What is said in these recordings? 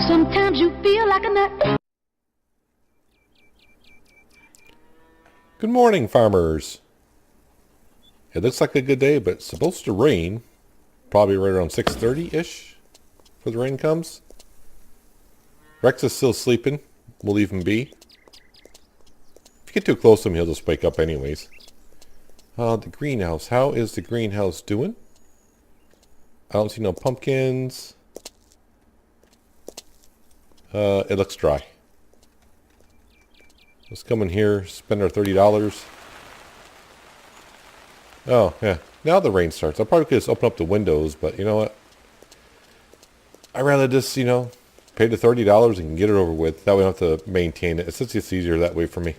Sometimes you feel like a nut. Good morning, farmers. It looks like a good day, but it's supposed to rain. Probably right around 6:30-ish before the rain comes. Rex is still sleeping. We'll leave him be. If you get too close to him, he'll just wake up anyways. The greenhouse. How is the greenhouse doing? I don't see no pumpkins. It looks dry. Let's come in here, spend our $30. Oh, yeah. Now the rain starts. I probably could just open up the windows, but you know what? I'd rather just, pay the $30 and get it over with. That way I don't have to maintain it. It's just easier that way for me.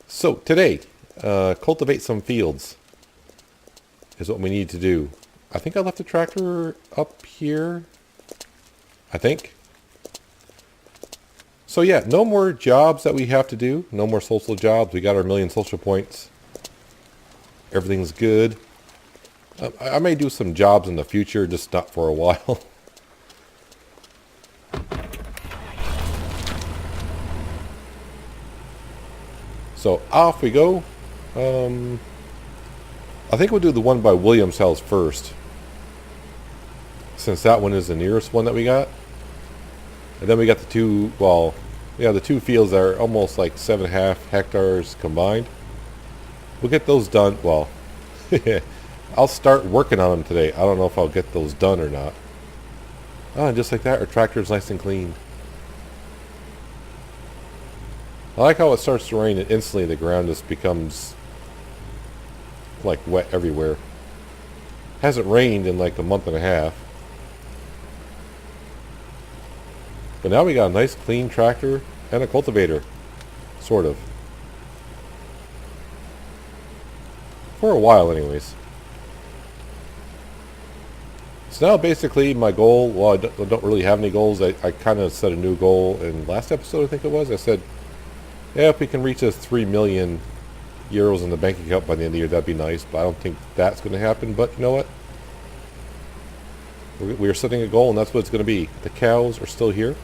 So, today, cultivate some fields is what we need to do. I think I left the tractor up here. I think. So yeah, no more jobs that we have to do. No more social jobs. We got our 1,000,000 social points. Everything's good. I may do some jobs in the future, just not for a while. So off we go. I think we'll do the one by Williams House first, since that one is the nearest one that we got. And then we got the two, the two fields that are almost like 7.5 hectares combined. We'll get those done. Well, I'll start working on them today. I don't know if I'll get those done or not. Oh, and just like that, our tractor's nice and clean. I like how it starts to rain and instantly the ground just becomes like wet everywhere. Hasn't rained in like a month and a half. But now we got a nice clean tractor and a cultivator. Sort of. For a while anyways. So now basically my goal, well, I don't really have any goals. I kind of set a new goal in last episode, I think it was. I said, yeah, if we can reach us 3 million euros in the bank account by the end of the year, that'd be nice. But I don't think that's going to happen. But you know what? We're setting a goal, and that's what it's going to be. The cows are still here.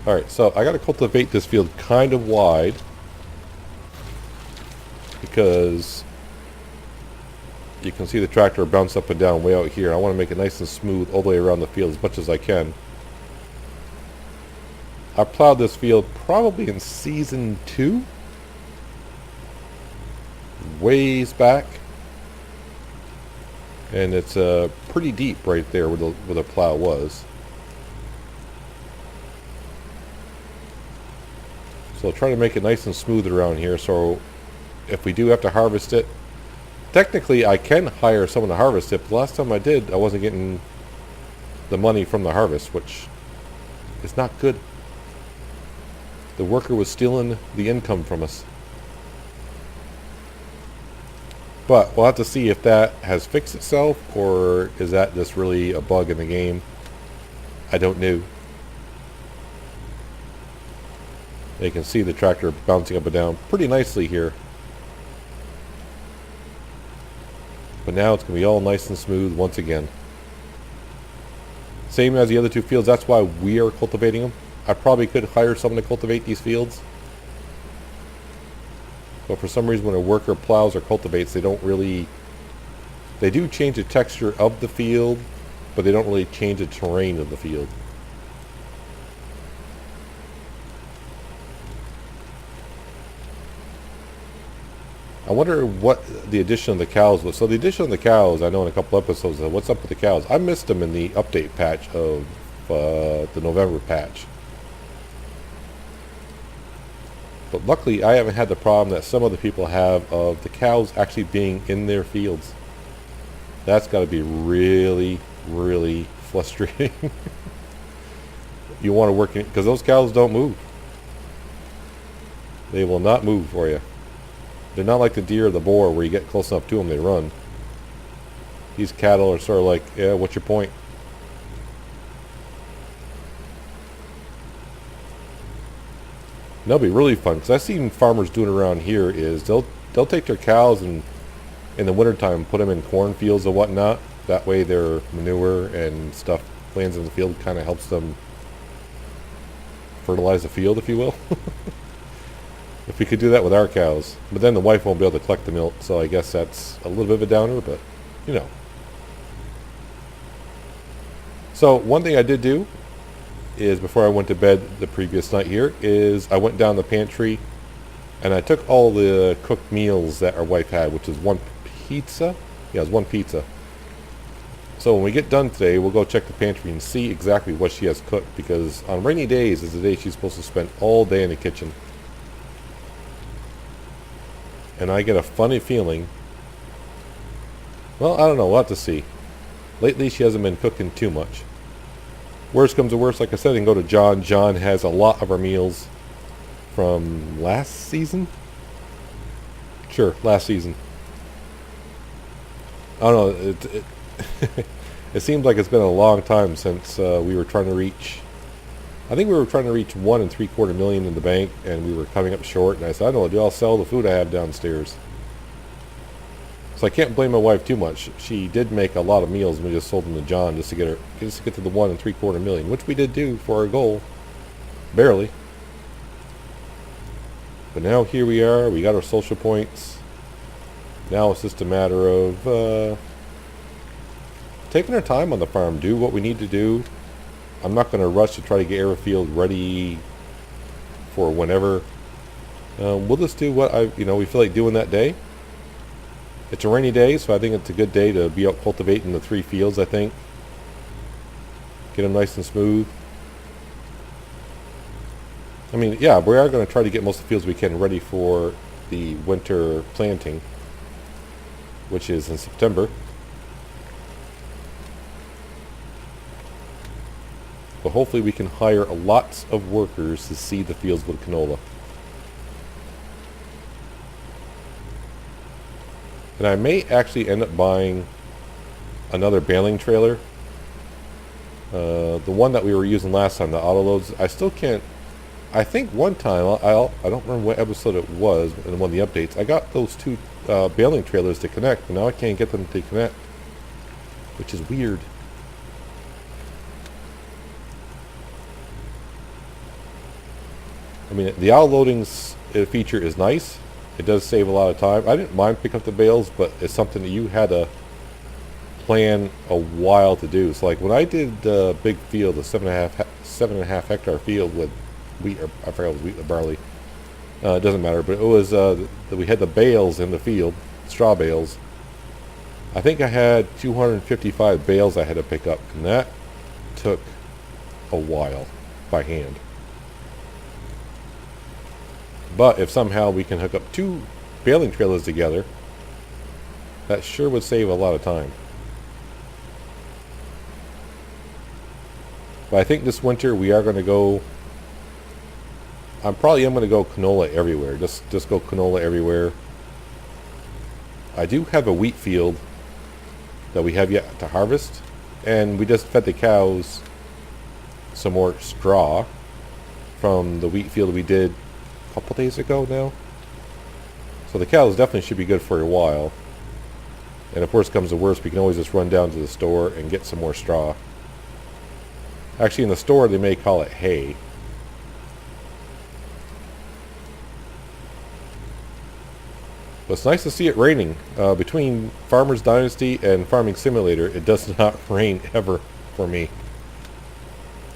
Alright, so I got to cultivate this field kind of wide, because you can see the tractor bounce up and down way out here. I want to make it nice and smooth all the way around the field as much as I can. I plowed this field probably in season 2, ways back, and it's pretty deep right there where the plow was. So I'll try to make it nice and smooth around here, so if we do have to harvest it, technically I can hire someone to harvest it, but the last time I did, I wasn't getting the money from the harvest, which is not good. The worker was stealing the income from us. But we'll have to see if that has fixed itself, or is that just really a bug in the game. I don't know. You can see the tractor bouncing up and down pretty nicely here. But now it's going to be all nice and smooth once again. Same as the other two fields. That's why we are cultivating them. I probably could hire someone to cultivate these fields. But for some reason when a worker plows or cultivates, they don't really... They do change the texture of the field, but they don't really change the terrain of the field. I wonder what the addition of the cows was. So the addition of the cows, I know in a couple episodes, what's up with the cows? I missed them in the update patch of the November patch. But luckily, I haven't had the problem that some other people have of the cows actually being in their fields. That's got to be really, really frustrating. You want to work in, because those cows don't move. They will not move for you. They're not like the deer or the boar where you get close enough to them, they run. These cattle are sort of like, yeah, what's your point? And that'll be really fun, because I've seen farmers doing around here is they'll take their cows and in the wintertime, put them in cornfields and whatnot. That way their manure and stuff lands in the field, kind of helps them fertilize the field, if you will. If we could do that with our cows. But then the wife won't be able to collect the milk, so I guess that's a little bit of a downer, but, you know. So one thing I did do is, before I went to bed the previous night here, is I went down the pantry and I took all the cooked meals that our wife had, which is one pizza. Yeah, it was one pizza. So when we get done today, we'll go check the pantry and see exactly what she has cooked, because on rainy days is the day she's supposed to spend all day in the kitchen. And I get a funny feeling, well, I don't know, we'll have to see. Lately she hasn't been cooking too much. Worst comes to worst, like I said, I can go to John. John has a lot of our meals from last season? Sure, last season. I don't know, it seems like it's been a long time since we were trying to reach, I think we were trying to reach 1 3/4 million in the bank, and we were coming up short, and I said, I don't know, do I'll sell the food I have downstairs. So I can't blame my wife too much. She did make a lot of meals, and we just sold them to John just to get to the 1 3/4 million, which we did do for our goal. Barely. But now here we are, we got our social points. Now it's just a matter of taking our time on the farm, do what we need to do. I'm not going to rush to try to get Airfield ready for whenever. We'll just do what we feel like doing that day. It's a rainy day, so I think it's a good day to be out cultivating the 3 fields, I think. Get them nice and smooth. I mean, yeah, we are going to try to get most of the fields we can ready for the winter planting, which is in September. But hopefully we can hire lots of workers to seed the fields with canola. And I may actually end up buying another baling trailer. The one that we were using last time, the auto loads, I still can't. I think one time, I don't remember what episode it was in one of the updates, I got those 2 baling trailers to connect, but now I can't get them to connect, which is weird. I mean, the auto loading feature is nice. It does save a lot of time. I didn't mind picking up the bales, but it's something that you had to plan a while to do. So like when I did the big field, the 7.5 hectare field with wheat, or I forgot it was wheat or barley. It doesn't matter, but it was we had the bales in the field, straw bales. I think I had 255 bales I had to pick up, and that took a while by hand. But if somehow we can hook up 2 baling trailers together, that sure would save a lot of time. But I think this winter we are going to go, I'm going to go canola everywhere. Just go canola everywhere. I do have a wheat field that we have yet to harvest, and we just fed the cows some more straw from the wheat field we did couple days ago now. So the cows definitely should be good for a while. And if worse comes to worse, we can always just run down to the store and get some more straw. Actually, in the store they may call it hay. But it's nice to see it raining. Between Farmer's Dynasty and Farming Simulator, it does not rain ever for me.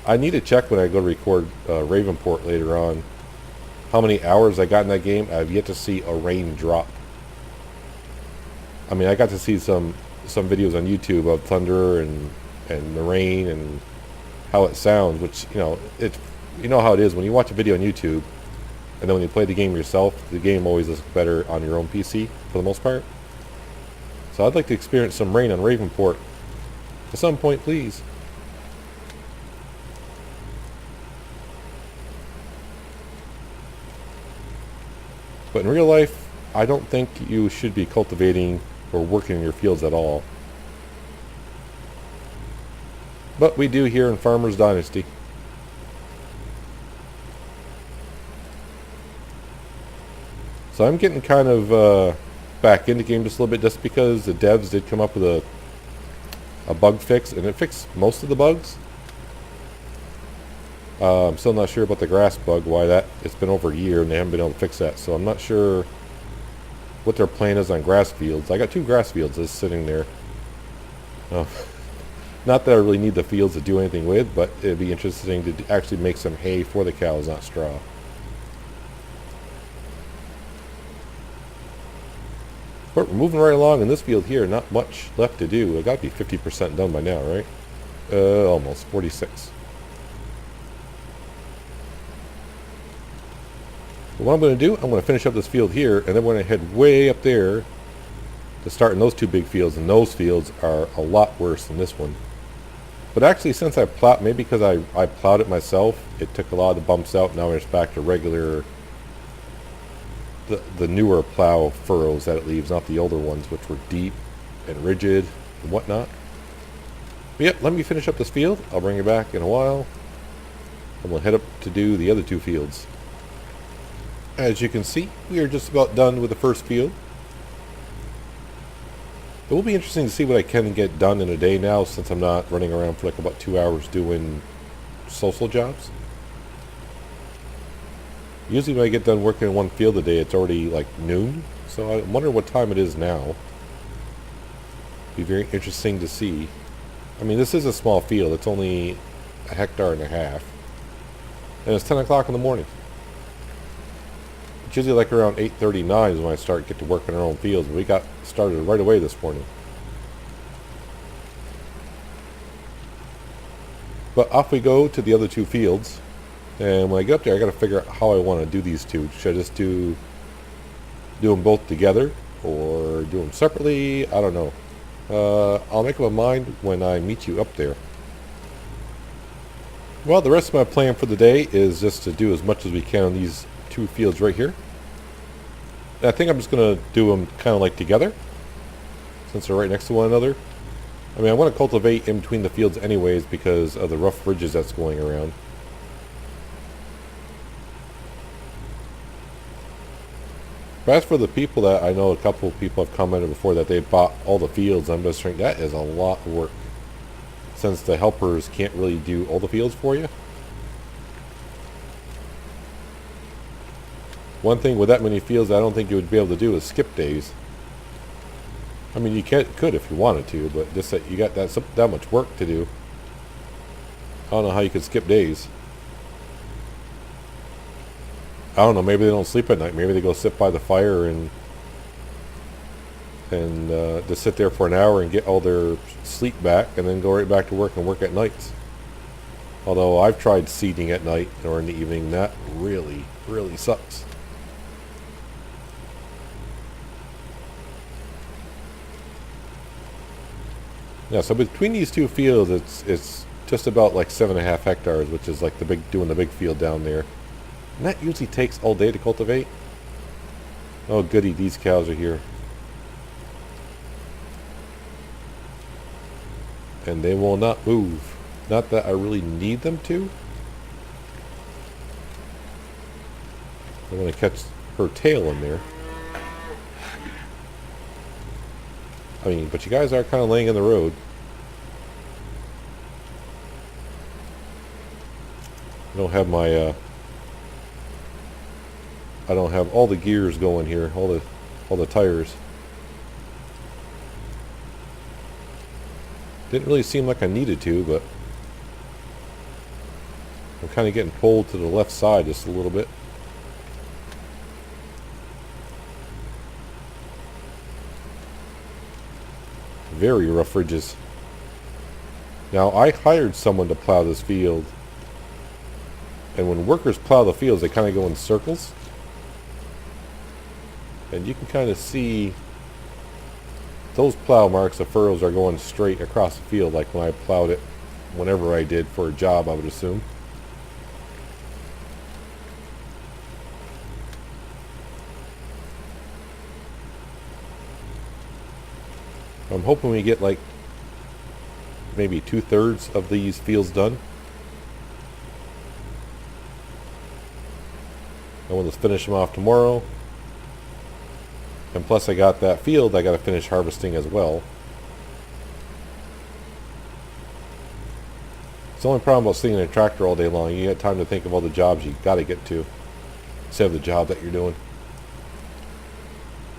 I need to check when I go to record Ravenport later on how many hours I got in that game. I've yet to see a rain drop. I mean, I got to see some videos on YouTube of thunder and the rain and how it sounds, which, you know how it is when you watch a video on YouTube and then when you play the game yourself, the game always looks better on your own PC for the most part. So I'd like to experience some rain on Ravenport at some point, please. But in real life, I don't think you should be cultivating or working in your fields at all. But we do here in Farmer's Dynasty. So I'm getting kind of back in the game just a little bit, just because the devs did come up with a bug fix, and it fixed most of the bugs. I'm still not sure about the grass bug, why that, it's been over a year and they haven't been able to fix that, so I'm not sure what their plan is on grass fields. I got 2 grass fields just sitting there. Not that I really need the fields to do anything with, but it'd be interesting to actually make some hay for the cows, not straw. But we're moving right along in this field here, not much left to do. I got to be 50% done by now, right? Almost 46. What I'm going to do, I'm going to finish up this field here, and then we're going to head way up there to start in those 2 big fields, and those fields are a lot worse than this one. But actually, since I plowed, maybe because I plowed it myself, it took a lot of the bumps out. Now it's back to regular, the newer plow furrows that it leaves, not the older ones, which were deep and rigid and whatnot. But yep, let me finish up this field. I'll bring you back in a while, and we'll head up to do the other 2 fields. As you can see, we are just about done with the first field. It will be interesting to see what I can get done in a day now, since I'm not running around for like about 2 hours doing social jobs. Usually when I get done working in one field a day, it's already like noon, so I wonder what time it is now. Be very interesting to see. I mean, this is a small field. It's only 1.5 hectares, and it's 10 o'clock in the morning. It's usually like around 8:39 is when I get to work in our own fields. We got started right away this morning. But off we go to the other 2 fields. And when I get up there, I got to figure out how I want to do these 2. Should I just do them both together or do them separately? I don't know. I'll make up my mind when I meet you up there. Well, the rest of my plan for the day is just to do as much as we can on these 2 fields right here. And I think I'm just going to do them kind of like together, since they're right next to one another. I mean, I want to cultivate in between the fields anyways because of the rough ridges that's going around. But as for the people that I know, a couple of people have commented before that they bought all the fields. I'm just thinking that is a lot of work, since the helpers can't really do all the fields for you. One thing with that many fields I don't think you would be able to do is skip days. I mean, you could if you wanted to, but just that you got that much work to do. I don't know how you could skip days. I don't know, maybe they don't sleep at night. Maybe they go sit by the fire and just sit there for an hour and get all their sleep back, and then go right back to work and work at nights. Although I've tried seeding at night or in the evening, that really, really sucks. Yeah, so between these 2 fields, it's just about like 7.5 hectares, which is like doing the big field down there. And that usually takes all day to cultivate. Oh goody, these cows are here. And they will not move. Not that I really need them to. I'm going to catch her tail in there. I mean, but you guys are kind of laying in the road. I don't have my, I don't have all the gears going here, all the tires. Didn't really seem like I needed to, but I'm kind of getting pulled to the left side just a little bit. Very rough ridges. Now, I hired someone to plow this field, and when workers plow the fields, they kind of go in circles, and you can kind of see those plow marks. The furrows are going straight across the field, like when I plowed it whenever I did for a job, I would assume. I'm hoping we get like maybe 2/3 of these fields done. I want to finish them off tomorrow. And plus I got that field I got to finish harvesting as well. It's the only problem about sitting in a tractor all day long. You get time to think of all the jobs you got to get to instead of the job that you're doing.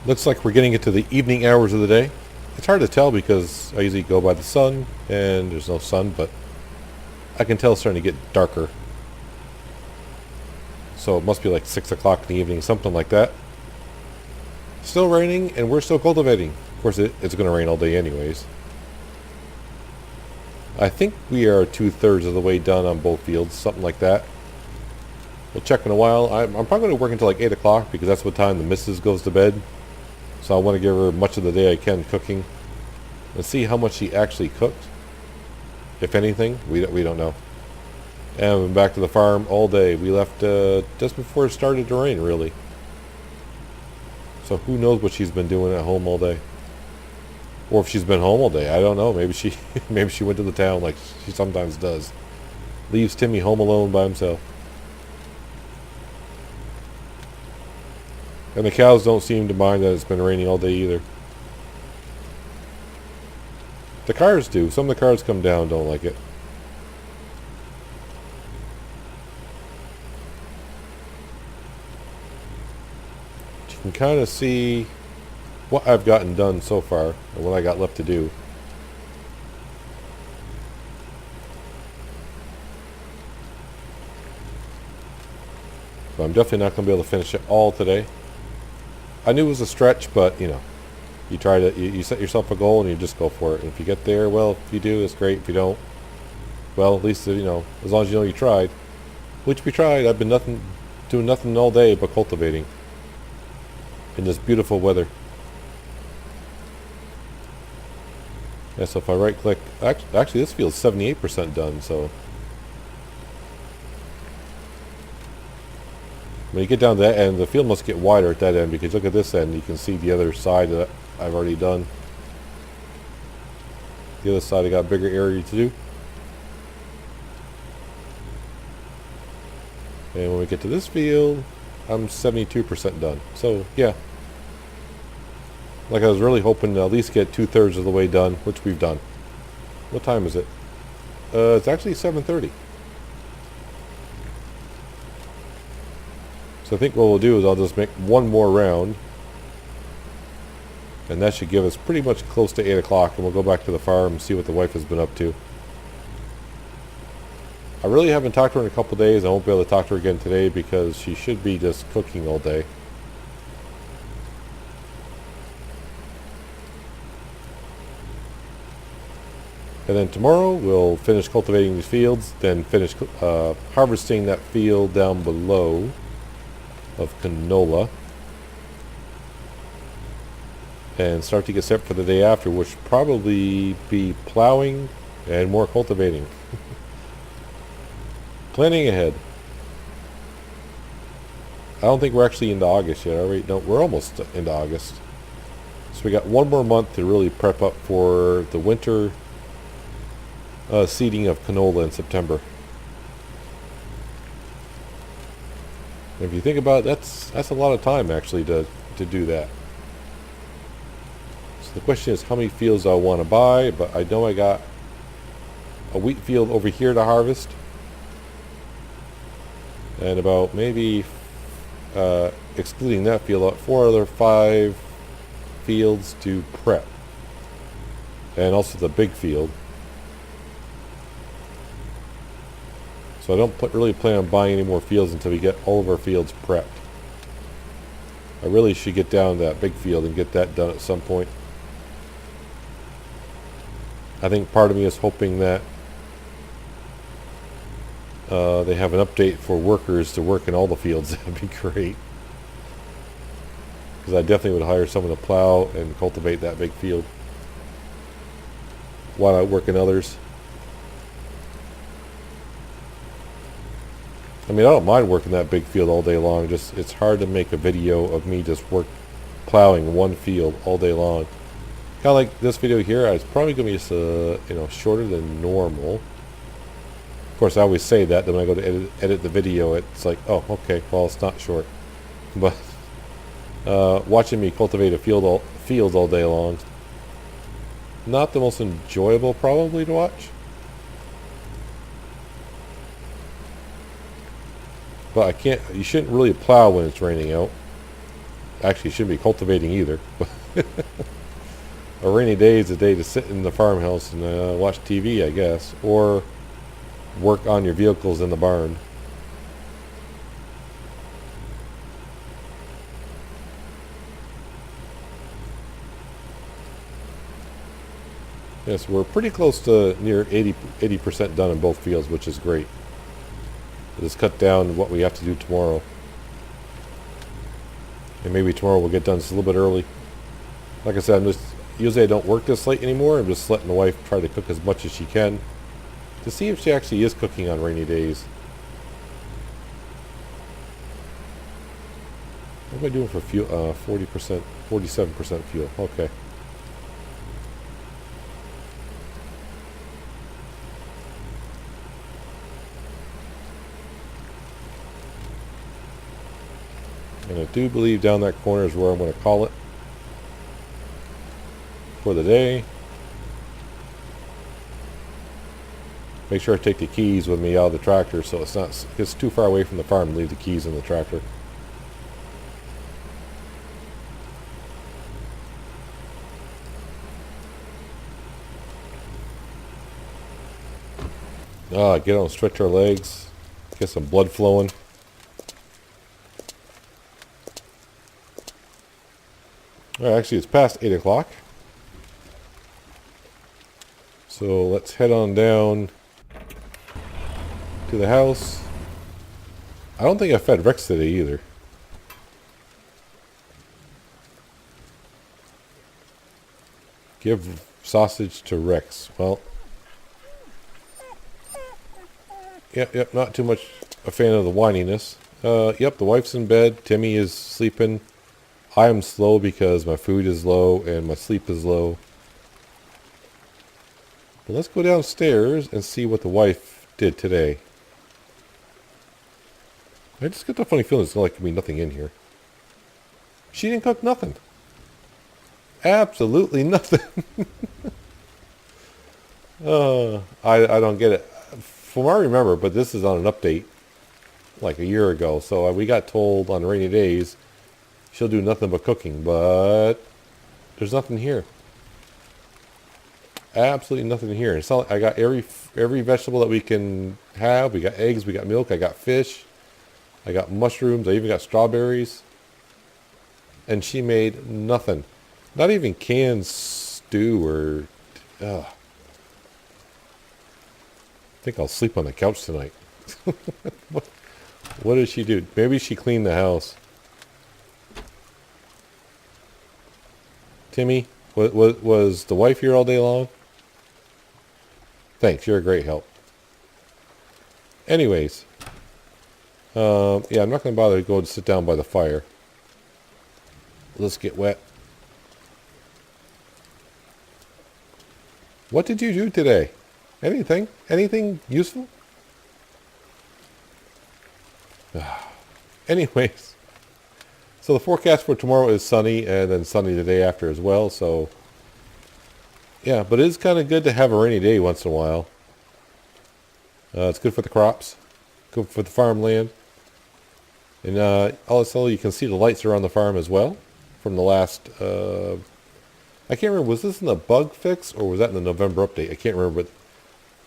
Looks like we're getting into the evening hours of the day. It's hard to tell because I usually go by the sun, and there's no sun, but I can tell it's starting to get darker. So it must be like 6 o'clock in the evening, something like that. Still raining, and we're still cultivating. Of course, it's going to rain all day anyways. I think we are 2/3 of the way done on both fields, something like that. We'll check in a while. I'm probably going to work until like 8 o'clock because that's what time the missus goes to bed. So I want to give her much of the day I can cooking. Let's see how much she actually cooked. If anything, we don't know. And we've been back to the farm all day. We left just before it started to rain, really. So who knows what she's been doing at home all day. Or if she's been home all day, I don't know. Maybe she went to the town like she sometimes does. Leaves Timmy home alone by himself. And the cows don't seem to mind that it's been raining all day either. The cars do. Some of the cars come down don't like it. You can kind of see what I've gotten done so far and what I got left to do. But I'm definitely not going to be able to finish it all today. I knew it was a stretch, but you know, you try to you set yourself a goal and you just go for it. And if you get there, well, if you do, it's great. If you don't, well, at least you know, as long as you know you tried. Which we tried. I've been doing nothing all day but cultivating in this beautiful weather. Yeah, so if I right click, actually this feels 78% done. So when you get down to that end, the field must get wider at that end because look at this end, you can see the other side that I've already done. The other side I got a bigger area to do. And when we get to this field, I'm 72% done. So yeah, like I was really hoping to at least get 2/3 of the way done, which we've done. What time is it? It's actually 7:30. So I think what we'll do is I'll just make one more round. And that should give us pretty much close to 8 o'clock. And we'll go back to the farm and see what the wife has been up to. I really haven't talked to her in a couple days. I won't be able to talk to her again today because she should be just cooking all day. And then tomorrow we'll finish cultivating these fields. Then finish harvesting that field down below of canola, and start to get set for the day after, which will probably be plowing and more cultivating. Planning ahead. I don't think we're actually into August yet, are we? No, we're almost into August. So we got one more month to really prep up for the winter seeding of canola in September. If you think about it, that's a lot of time actually to do that. So the question is how many fields I want to buy, but I know I got a wheat field over here to harvest and about maybe excluding that field, 5 fields to prep, and also the big field. So I don't really plan on buying any more fields until we get all of our fields prepped. I really should get down to that big field and get that done at some point. I think part of me is hoping that they have an update for workers to work in all the fields. That would be great. Because I definitely would hire someone to plow and cultivate that big field. Why not work in others? I mean, I don't mind working that big field all day long. Just it's hard to make a video of me just plowing one field all day long. Kind of like this video here. It's probably going to be just shorter than normal. Of course, I always say that. Then when I go to edit the video, it's like, oh, okay, well, it's not short. But Watching me cultivate a field all day long. Not the most enjoyable probably to watch. But I can't, you shouldn't really plow when it's raining out. Actually, you shouldn't be cultivating either. A rainy day is a day to sit in the farmhouse and watch TV, I guess. Or work on your vehicles in the barn. Yes, we're pretty close to near 80% done in both fields, which is great. Let's cut down what we have to do tomorrow. And maybe tomorrow we'll get done just a little bit early. Like I said, usually I don't work this late anymore. I'm just letting the wife try to cook as much as she can to see if she actually is cooking on rainy days. What am I doing for fuel? 40%, 47% fuel. Okay. And I do believe down that corner is where I'm going to call it for the day. Make sure I take the keys with me out of the tractor so it's too far away from the farm to leave the keys in the tractor. Get on, stretch our legs, get some blood flowing. Well, actually, it's past 8 o'clock. So let's head on down to the house. I don't think I fed Rex today either. Give sausage to Rex. Well, yep, not too much a fan of the whininess. Yep, the wife's in bed. Timmy is sleeping. I am slow because my food is low and my sleep is low. But let's go downstairs and see what the wife did today. I just get the funny feeling there's like to be nothing in here. She didn't cook nothing. Absolutely nothing. I don't get it. From what I remember, but this is on an update like a year ago. So we got told on rainy days she'll do nothing but cooking, but there's nothing here. Absolutely nothing here. It's not, I got every vegetable that we can have. We got eggs, we got milk, I got fish, I got mushrooms, I even got strawberries. And she made nothing. Not even canned stew or... I think I'll sleep on the couch tonight. What did she do? Maybe she cleaned the house. Timmy, was the wife here all day long? Thanks, you're a great help. Anyways, yeah, I'm not going to bother to go and sit down by the fire. Let's get wet. What did you do today? Anything? Anything useful? Anyways, so the forecast for tomorrow is sunny and then sunny the day after as well. So, yeah, but it is kind of good to have a rainy day once in a while. It's good for the crops, good for the farmland. And also you can see the lights are on the farm as well from the last... I can't remember, was this in the bug fix or was that in the November update? I can't remember. But,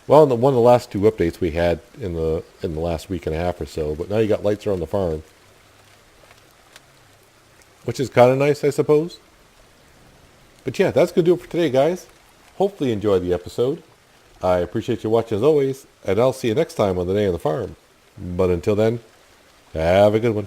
well, in one of the last two updates we had in the last week and a half or so. But now you got lights around the farm, which is kind of nice, I suppose. But yeah, that's going to do it for today, guys. Hopefully you enjoyed the episode. I appreciate you watching as always, and I'll see you next time on the Day on the Farm. But until then, have a good one.